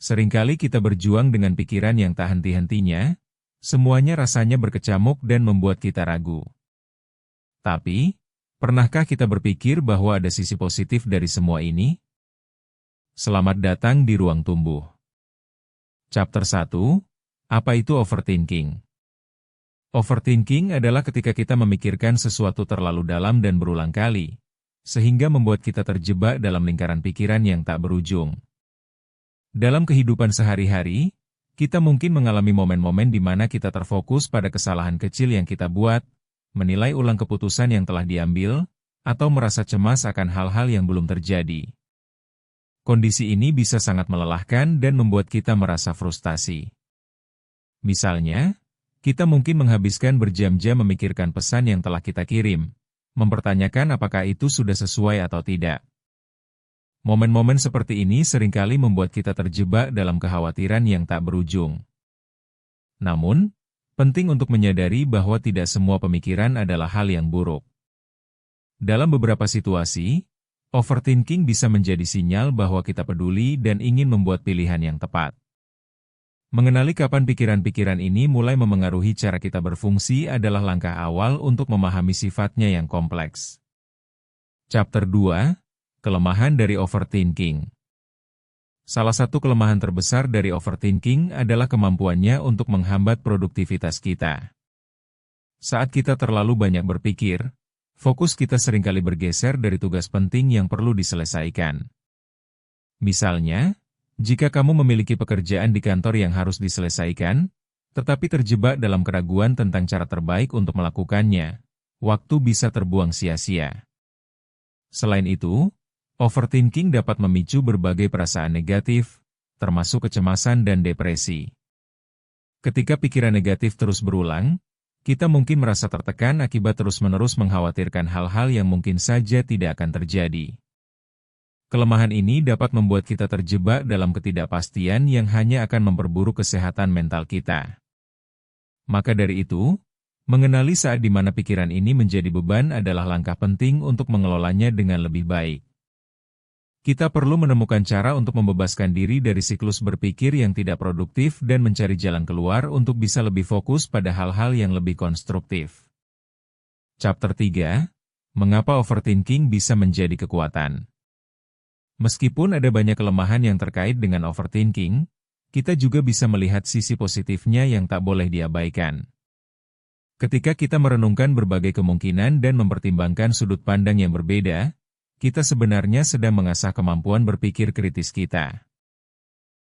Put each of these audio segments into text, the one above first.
Seringkali kita berjuang dengan pikiran yang tak henti-hentinya, semuanya rasanya berkecamuk dan membuat kita ragu. Tapi, pernahkah kita berpikir bahwa ada sisi positif dari semua ini? Selamat datang di Ruang Tumbuh. Chapter 1, Apa itu Overthinking? Overthinking adalah ketika kita memikirkan sesuatu terlalu dalam dan berulang kali, sehingga membuat kita terjebak dalam lingkaran pikiran yang tak berujung. Dalam kehidupan sehari-hari, kita mungkin mengalami momen-momen di mana kita terfokus pada kesalahan kecil yang kita buat, menilai ulang keputusan yang telah diambil, atau merasa cemas akan hal-hal yang belum terjadi. Kondisi ini bisa sangat melelahkan dan membuat kita merasa frustasi. Misalnya, kita mungkin menghabiskan berjam-jam memikirkan pesan yang telah kita kirim, mempertanyakan apakah itu sudah sesuai atau tidak. Momen-momen seperti ini seringkali membuat kita terjebak dalam kekhawatiran yang tak berujung. Namun, penting untuk menyadari bahwa tidak semua pemikiran adalah hal yang buruk. Dalam beberapa situasi, overthinking bisa menjadi sinyal bahwa kita peduli dan ingin membuat pilihan yang tepat. Mengenali kapan pikiran-pikiran ini mulai memengaruhi cara kita berfungsi adalah langkah awal untuk memahami sifatnya yang kompleks. Chapter 2, Kelemahan dari Overthinking. Salah satu kelemahan terbesar dari overthinking adalah kemampuannya untuk menghambat produktivitas kita. Saat kita terlalu banyak berpikir, fokus kita seringkali bergeser dari tugas penting yang perlu diselesaikan. Misalnya, jika kamu memiliki pekerjaan di kantor yang harus diselesaikan, tetapi terjebak dalam keraguan tentang cara terbaik untuk melakukannya, waktu bisa terbuang sia-sia. Selain itu, overthinking dapat memicu berbagai perasaan negatif, termasuk kecemasan dan depresi. Ketika pikiran negatif terus berulang, kita mungkin merasa tertekan akibat terus-menerus mengkhawatirkan hal-hal yang mungkin saja tidak akan terjadi. Kelemahan ini dapat membuat kita terjebak dalam ketidakpastian yang hanya akan memperburuk kesehatan mental kita. Maka dari itu, mengenali saat di mana pikiran ini menjadi beban adalah langkah penting untuk mengelolanya dengan lebih baik. Kita perlu menemukan cara untuk membebaskan diri dari siklus berpikir yang tidak produktif dan mencari jalan keluar untuk bisa lebih fokus pada hal-hal yang lebih konstruktif. Chapter 3, Mengapa Overthinking Bisa Menjadi Kekuatan? Meskipun ada banyak kelemahan yang terkait dengan overthinking, kita juga bisa melihat sisi positifnya yang tak boleh diabaikan. Ketika kita merenungkan berbagai kemungkinan dan mempertimbangkan sudut pandang yang berbeda, kita sebenarnya sedang mengasah kemampuan berpikir kritis kita.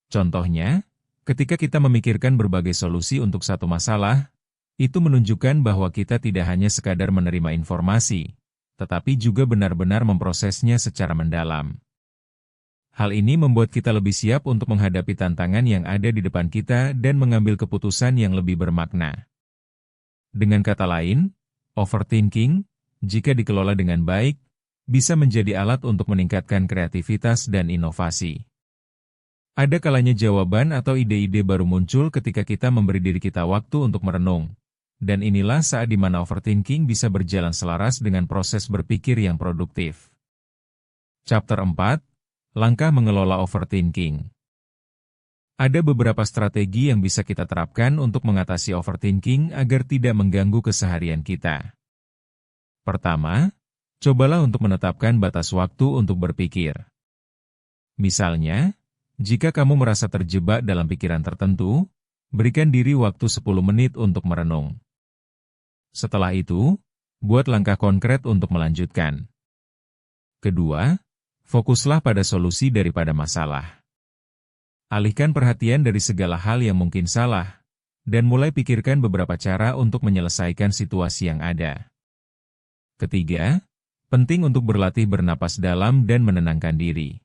Contohnya, ketika kita memikirkan berbagai solusi untuk satu masalah, itu menunjukkan bahwa kita tidak hanya sekadar menerima informasi, tetapi juga benar-benar memprosesnya secara mendalam. Hal ini membuat kita lebih siap untuk menghadapi tantangan yang ada di depan kita dan mengambil keputusan yang lebih bermakna. Dengan kata lain, overthinking, jika dikelola dengan baik, bisa menjadi alat untuk meningkatkan kreativitas dan inovasi. Ada kalanya jawaban atau ide-ide baru muncul ketika kita memberi diri kita waktu untuk merenung, dan inilah saat di mana overthinking bisa berjalan selaras dengan proses berpikir yang produktif. Chapter 4, Langkah Mengelola Overthinking. Ada beberapa strategi yang bisa kita terapkan untuk mengatasi overthinking agar tidak mengganggu keseharian kita. Pertama, cobalah untuk menetapkan batas waktu untuk berpikir. Misalnya, jika kamu merasa terjebak dalam pikiran tertentu, berikan diri waktu 10 menit untuk merenung. Setelah itu, buat langkah konkret untuk melanjutkan. Kedua, fokuslah pada solusi daripada masalah. Alihkan perhatian dari segala hal yang mungkin salah, dan mulai pikirkan beberapa cara untuk menyelesaikan situasi yang ada. Ketiga, penting untuk berlatih bernapas dalam dan menenangkan diri.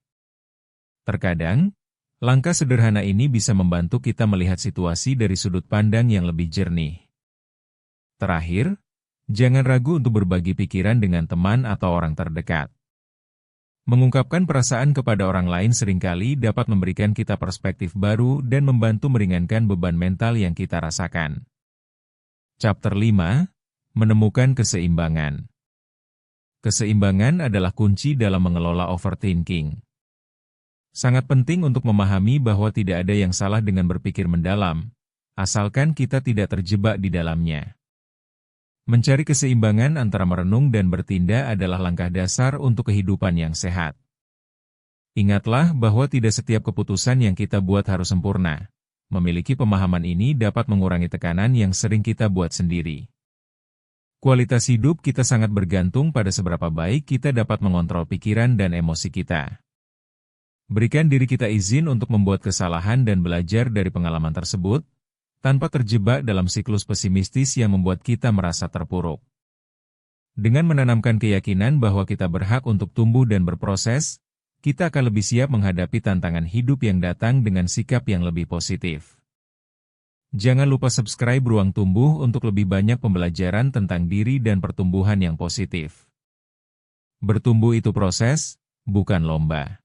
Terkadang, langkah sederhana ini bisa membantu kita melihat situasi dari sudut pandang yang lebih jernih. Terakhir, jangan ragu untuk berbagi pikiran dengan teman atau orang terdekat. Mengungkapkan perasaan kepada orang lain seringkali dapat memberikan kita perspektif baru dan membantu meringankan beban mental yang kita rasakan. Chapter 5, Menemukan Keseimbangan. Keseimbangan adalah kunci dalam mengelola overthinking. Sangat penting untuk memahami bahwa tidak ada yang salah dengan berpikir mendalam, asalkan kita tidak terjebak di dalamnya. Mencari keseimbangan antara merenung dan bertindak adalah langkah dasar untuk kehidupan yang sehat. Ingatlah bahwa tidak setiap keputusan yang kita buat harus sempurna. Memiliki pemahaman ini dapat mengurangi tekanan yang sering kita buat sendiri. Kualitas hidup kita sangat bergantung pada seberapa baik kita dapat mengontrol pikiran dan emosi kita. Berikan diri kita izin untuk membuat kesalahan dan belajar dari pengalaman tersebut, tanpa terjebak dalam siklus pesimistis yang membuat kita merasa terpuruk. Dengan menanamkan keyakinan bahwa kita berhak untuk tumbuh dan berproses, kita akan lebih siap menghadapi tantangan hidup yang datang dengan sikap yang lebih positif. Jangan lupa subscribe Ruang Tumbuh untuk lebih banyak pembelajaran tentang diri dan pertumbuhan yang positif. Bertumbuh itu proses, bukan lomba.